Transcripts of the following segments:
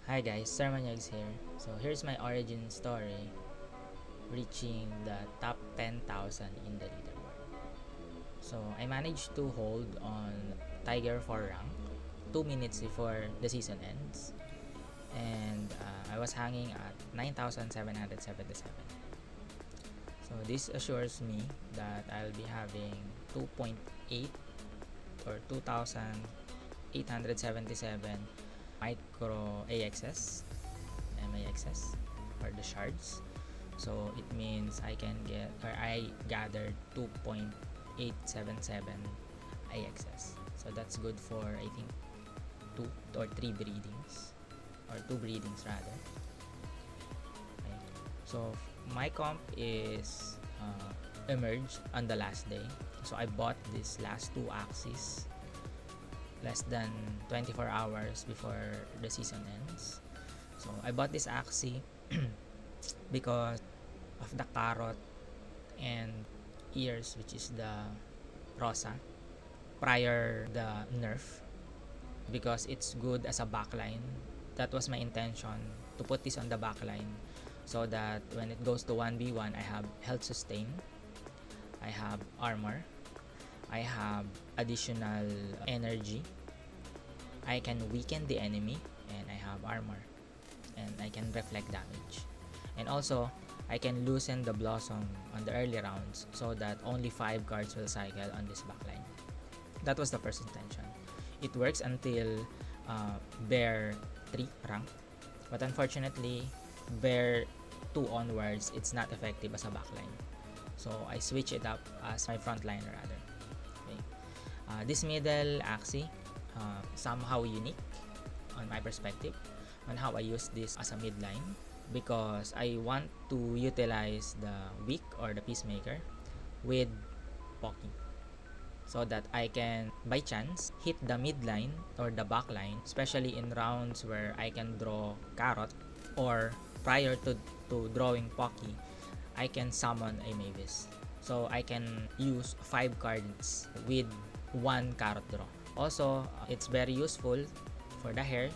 Hi guys, Sermanyag's here. So here's my origin story reaching the top 10,000 in the leaderboard. So I managed to hold on Tiger 4 rank 2 minutes before the season ends, and I was hanging at 9,777. So this assures me that I'll be having 2.8 or 2,877 micro AXS MAXS for the shards. So it means I gathered 2.877 AXS. So that's good for I think 2 or 3 breedings, or 2 breedings rather. Okay. So my comp is emerged on the last day. So I bought these last 2 Axies less than 24 hours before the season ends. So I bought this Axie because of the carrot and ears, which is the rosa, prior the nerf, because it's good as a backline. That was my intention, to put this on the backline so that when it goes to 1v1, I have health sustain, I have armor, I have additional energy, I can weaken the enemy, and I have armor, and I can reflect damage. And also, I can loosen the blossom on the early rounds so that only 5 cards will cycle on this backline. That was the first intention. It works until Bear 3 rank, but unfortunately, Bear 2 onwards, it's not effective as a backline. So I switch it up as my frontliner rather. Okay. This middle Axie, somehow unique on my perspective on how I use this as a midline, because I want to utilize the weak or the peacemaker with Pocky so that I can by chance hit the midline or the backline, especially in rounds where I can draw carrot, or prior to drawing Pocky, I can summon a Mavis. So I can use 5 cards with 1 carrot draw. Also, it's very useful for the hair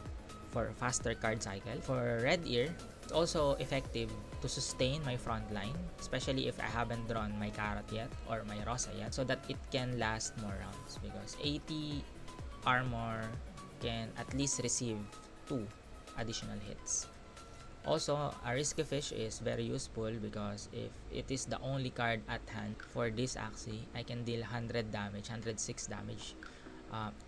for faster card cycle. For red ear, it's also effective to sustain my front line, especially if I haven't drawn my carrot yet or my rosa yet, so that it can last more rounds, because 80 armor can at least receive 2 additional hits. Also, a risky fish is very useful because if it is the only card at hand for this Axie, I can deal 100 damage, 106 damage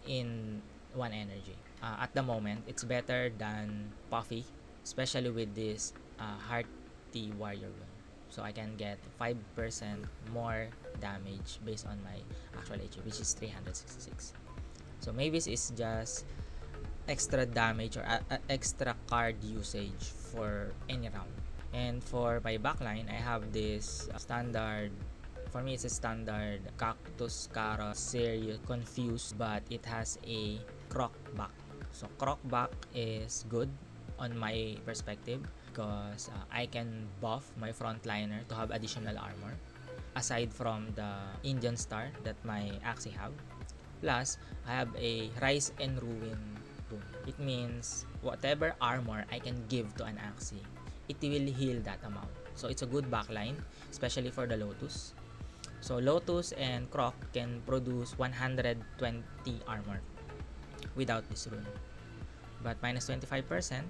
in 1 energy. At the moment, it's better than Puffy, especially with this Hearty Warrior Rune. So I can get 5% more damage based on my actual HP, which is 366. So Mavis is just extra damage or extra card usage for any round. And for my backline, I have this standard, for me it's a standard Cactus Carrot series Confused, but it has a croc back. So croc back is good on my perspective because I can buff my frontliner to have additional armor aside from the Indian Star that my Axie have. Plus, I have a Rise and Ruin rune. It means whatever armor I can give to an Axie, it will heal that amount. So it's a good backline, especially for the Lotus. So Lotus and Croc can produce 120 armor without this rune. But minus 25%,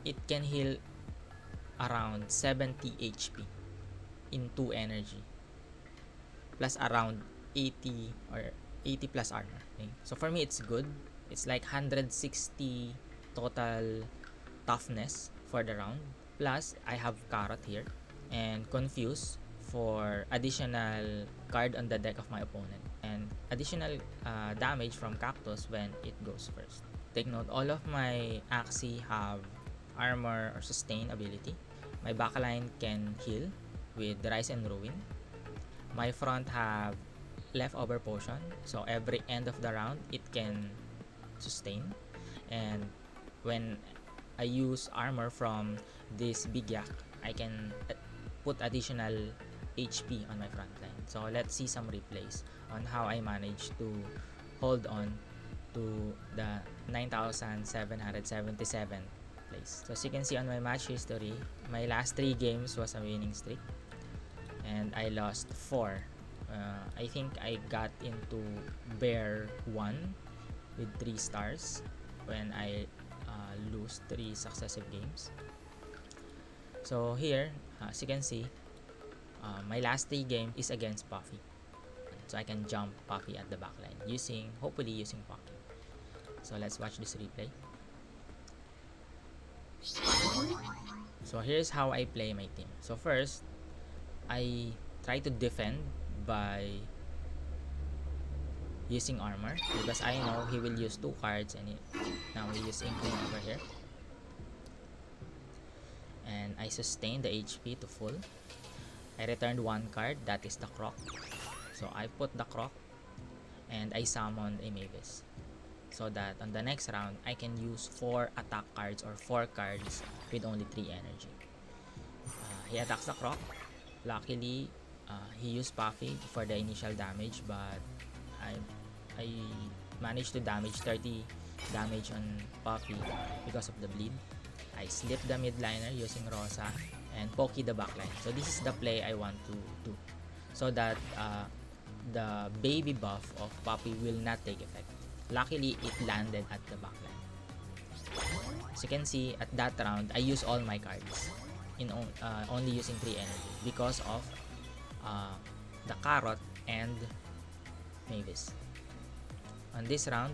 it can heal around 70 HP in 2 energy, plus around 80 or 80 plus armor. Okay? So for me, it's good. It's like 160 total toughness for the round. Plus, I have Carrot here and Confuse for additional card on the deck of my opponent, and additional damage from Cactus when it goes first. Take note, all of my Axie have armor or sustain ability. My backline can heal with the Rise and Ruin. My front have leftover potion, so every end of the round it can sustain. And when I use armor from this big yak, I can put additional HP on my front line. So let's see some replays on how I managed to hold on to the 9,777 place. So as you can see on my match history, my last 3 games was a winning streak, and I lost 4. I think I got into Bear 1 with 3 stars when I lose 3 successive games. So here, as you can see, my last 3 games is against Puffy. So I can jump Puffy at the backline hopefully using Puffy. So let's watch this replay. So here's how I play my team. So first, I try to defend by using armor because I know he will use 2 cards, and now he use Inkling over here. And I sustain the HP to full. I returned 1 card, that is the Croc. So I put the Croc and I summoned a Mavis, so that on the next round I can use 4 attack cards or 4 cards with only 3 energy. He attacks the Croc. Luckily, he used Puffy for the initial damage, but I managed to damage 30 damage on Puffy because of the bleed. I slip the mid liner using Rosa and Pokey the backline. So this is the play I want to do, so that the baby buff of Puppy will not take effect. Luckily, it landed at the backline. As you can see, at that round, I used all my cards in only using 3 energy because of the Carrot and Mavis. On this round,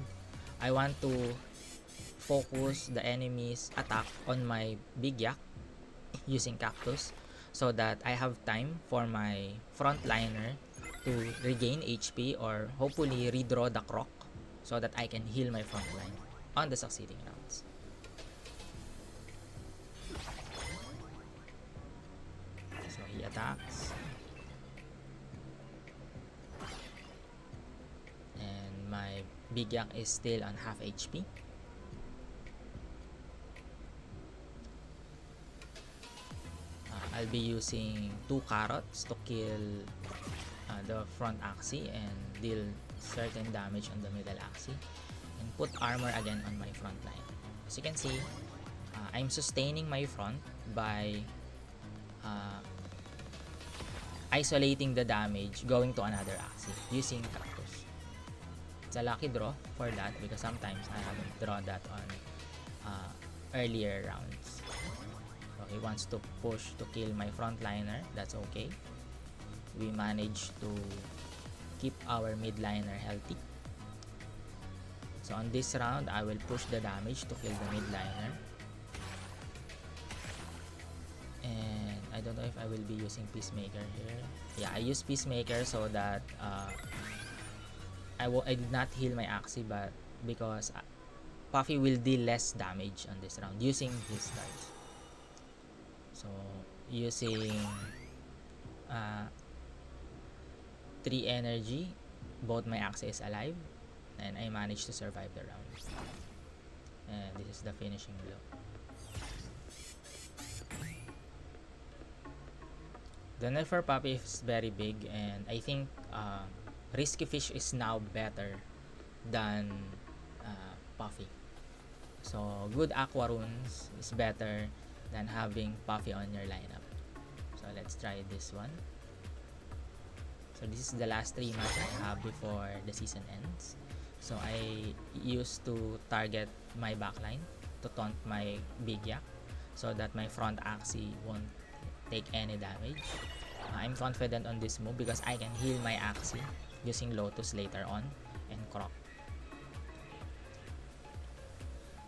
I want to focus the enemy's attack on my Big Yak using Cactus, so that I have time for my frontliner to regain HP or hopefully redraw the Croc, so that I can heal my frontline on the succeeding rounds. So he attacks, and my Big Yak is still on half HP. I'll be using 2 carrots to kill the front Axie and deal certain damage on the middle Axie, and put armor again on my front line. As you can see, I'm sustaining my front by isolating the damage going to another Axie using Cactus. It's a lucky draw for that because sometimes I haven't drawn that on earlier rounds. So he wants to push to kill my frontliner. That's okay. We managed to keep our mid liner healthy. So on this round, I will push the damage to kill the mid liner. And I don't know if I will be using Peacemaker here. Yeah, I use Peacemaker so that I did not heal my Axie, but because Puffy will deal less damage on this round using his cards. So using 3 energy, both my Axie is alive, and I managed to survive the round. And this is the finishing blow. The nerf for Puppy is very big, and I think Risky Fish is now better than Puffy. So good Aqua Runes is better than having Puffy on your lineup. So let's try this one. So this is the last 3 match I have before the season ends. So I used to target my backline to taunt my Big Yak so that my front Axie won't take any damage. I'm confident on this move because I can heal my Axie using Lotus later on and Croc.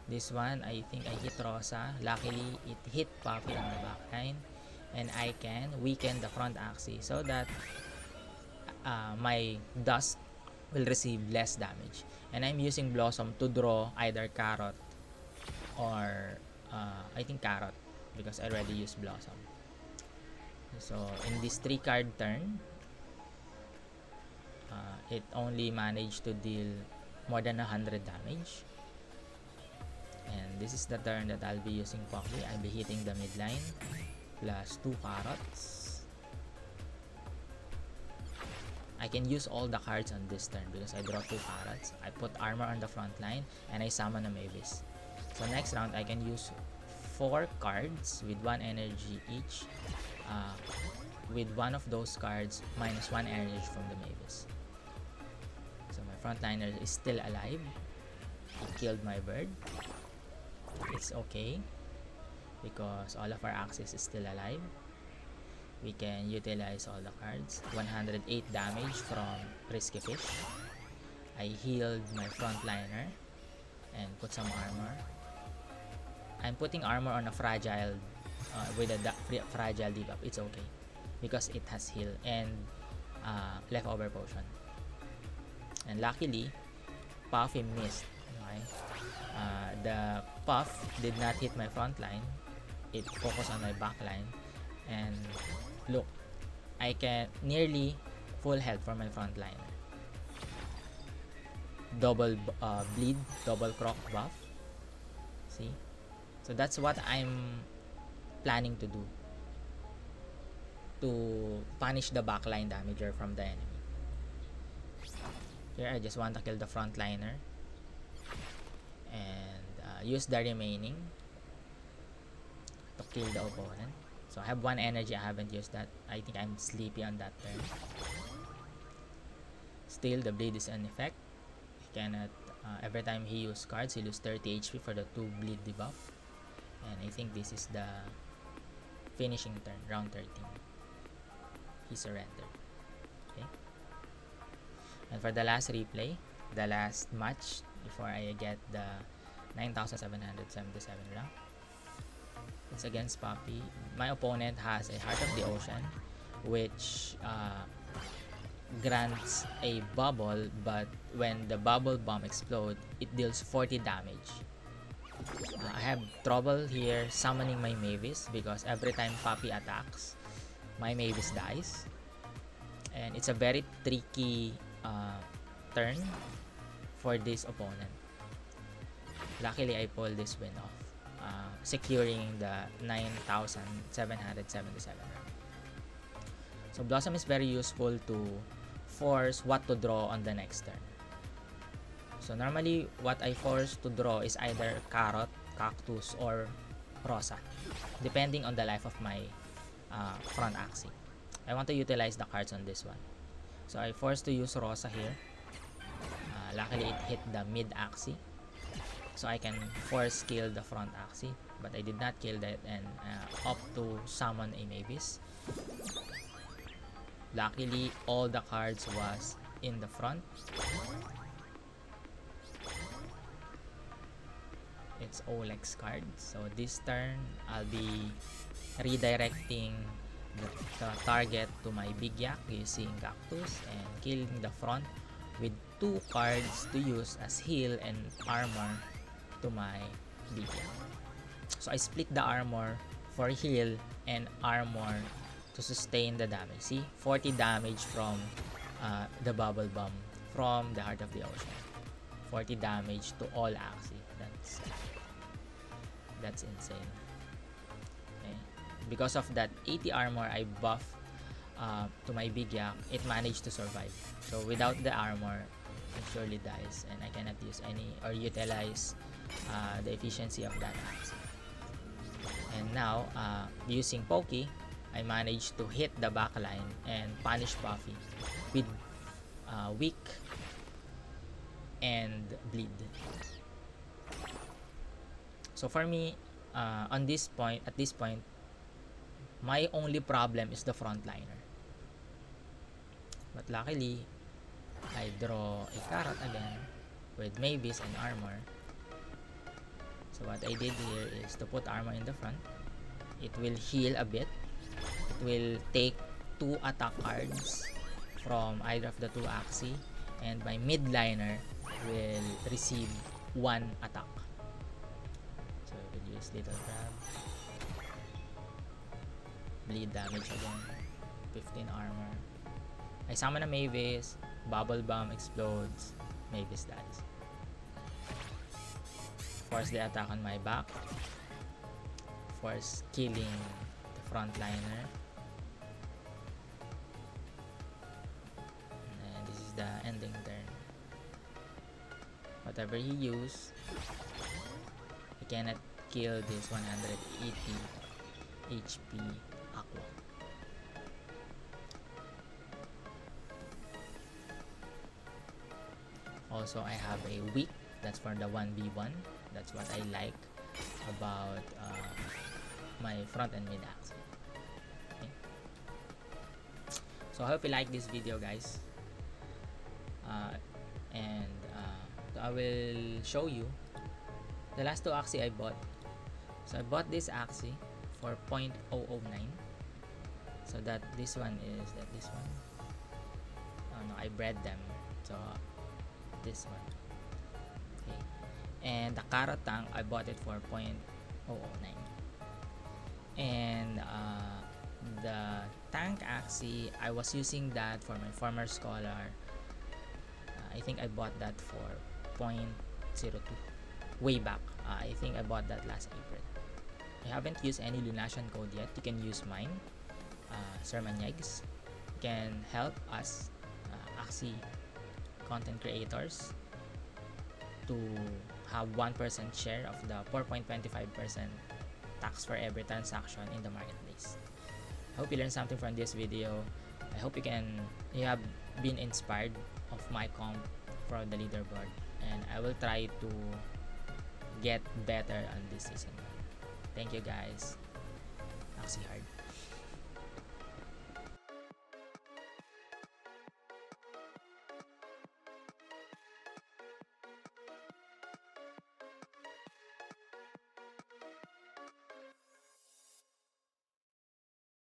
This one, I think I hit Rosa. Luckily, it hit Puffy on the backline, and I can weaken the front Axie so that my Dusk will receive less damage. And I'm using Blossom to draw either Carrot or I think Carrot because I already used Blossom. So in this 3 card turn, it only managed to deal more than 100 damage. And this is the turn that I'll be using Puffy. I'll be hitting the midline plus 2 carrots. I can use all the cards on this turn because I draw 2 carrots. I put armor on the front line and I summon a Mavis. So next round I can use 4 cards with 1 energy each, with one of those cards minus 1 energy from the Mavis. So my frontliner is still alive. He killed my bird. It's okay because all of our Axis is still alive. We can utilize all the cards. 108 damage from Risky Fish. I healed my frontliner and put some armor. I'm putting armor on a fragile with a fragile debuff. It's okay because it has heal and leftover potion. And luckily, Puffy missed. Okay? The Puff did not hit my front line. It focused on my back line. And look, I can nearly full health for my front liner. Double bleed, double croc buff. See? So that's what I'm planning to do to punish the backline damager from the enemy. Here I just want to kill the frontliner and use the remaining to kill the opponent. So I have 1 energy, I haven't used that. I think I'm sleepy on that turn. Still, the bleed is in effect. He cannot, every time he uses cards, he loses 30 HP for the 2 bleed debuff. And I think this is the finishing turn, round 13. He surrendered. Okay. And for the last replay, the last match before I get the 9,777 rank, it's against Puppy. My opponent has a Heart of the Ocean, which grants a bubble, but when the bubble bomb explodes, it deals 40 damage. I have trouble here summoning my Mavis because every time Puppy attacks, my Mavis dies. And it's a very tricky turn for this opponent. Luckily, I pulled this win off, securing the 9,777 rank. So Blossom is very useful to force what to draw on the next turn. So normally, what I force to draw is either Carrot, Cactus, or Rosa, depending on the life of my front Axie. I want to utilize the cards on this one. So I forced to use Rosa here. Luckily, it hit the mid Axie, so I can force kill the front Axie, but I did not kill that and opt to summon a Mavis. Luckily, all the cards was in the front. It's Oleg's card. So this turn, I'll be redirecting the target to my Big Yak using Cactus and killing the front with 2 cards to use as heal and armor to my Big Yak. So I split the armor for heal and armor to sustain the damage. See, 40 damage from the bubble bomb from the Heart of the Ocean. 40 damage to all Axie. That's insane. Okay. Because of that 80 armor I buffed to my Big Yak, it managed to survive. So without the armor, it surely dies, and I cannot use any or utilize the efficiency of that Axie. And now, using Pokey, I managed to hit the backline and punish Puffy with Weak and Bleed. So for me, at this point, my only problem is the frontliner. But luckily, I draw a Carrot again with Mavis and armor. So what I did here is to put armor in the front. It will heal a bit. It will take 2 attack cards from either of the 2 Axie, and my midliner will receive 1 attack. So I will use Little Crab. Bleed damage again. 15 armor. I summon a Mavis. Bubble Bomb explodes. Mavis dies. Force the attack on my back. Force killing the frontliner. And this is the ending turn. Whatever he used, he cannot kill this 180 HP Aqua. Also, I have a weak. That's for the 1v1. That's what I like about my front and mid Axie. Okay. So I hope you like this video, guys. I will show you the last 2 Axie I bought. So I bought this Axie for 0.009. So that this one is this one. Oh no, I bred them. So this one. Okay. And the Carrot Tank, I bought it for 0.009. And the Tank Axie, I was using that for my former scholar. I think I bought that for 0.02 way back. I think I bought that last April. I haven't used any Lunation code yet. You can use mine, Sir Manyegs. You can help us Axie content creators to have 1% share of the 4.25% tax for every transaction in the marketplace. I hope you learned something from this video. I hope you have been inspired of my comp for the leaderboard, and I will try to get better on this season. Thank you, guys. Axie hard.